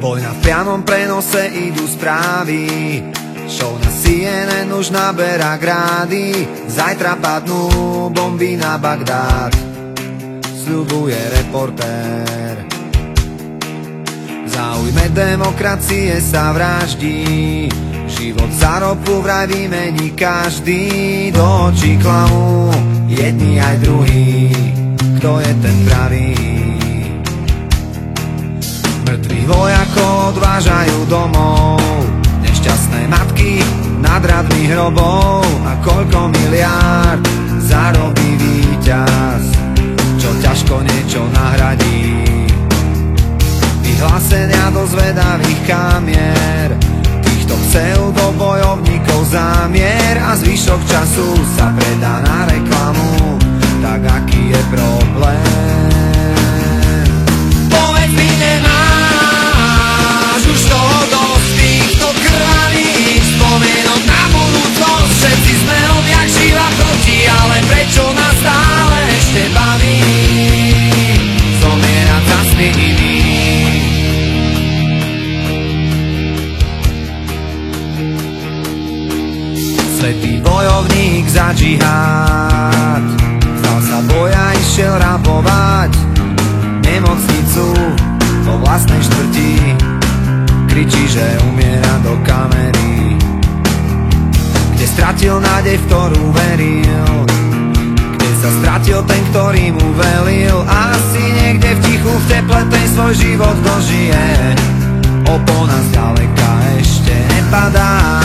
Vojna v priamom prenose, idú správy. Show na CNN už naberá grády. Zajtra padnú bomby na Bagdád, sľubuje reportér. V záujme demokracie sa vraždí, život za ropu vraj vymení každý. Do očí klamú jedni aj druhí, kto je ten pravý. Mŕtvych vojakov odvážajú domov, nešťastné matky nad radmi hrobov. A koľko miliárd zarobí víťaz, čo ťažko niečo nahradí. Vyhlásenia do zvedavých kamier týchto pseudobojovníkov zámier, a zvyšok času sa predá na reklamu. Tak aký je problém? Povedz mi, nemáš už toho dosť týchto krvavých spomienok na budúcnosť? Všetci sme odjak živa proti, ale prečo nás stále ešte baví zomierať za sny iných? Svätý bojovník za džihad vzdal sa boja, išiel rabovať nemocnicu vo vlastnej štvrti. Kričí, že umiera do kamery, kde stratil nádej, v ktorú veril, kde sa stratil ten, ktorý mu velil. Asi niekde v tichu, v teple ten svoj život dožije. Opona zďaleka ešte nepadá.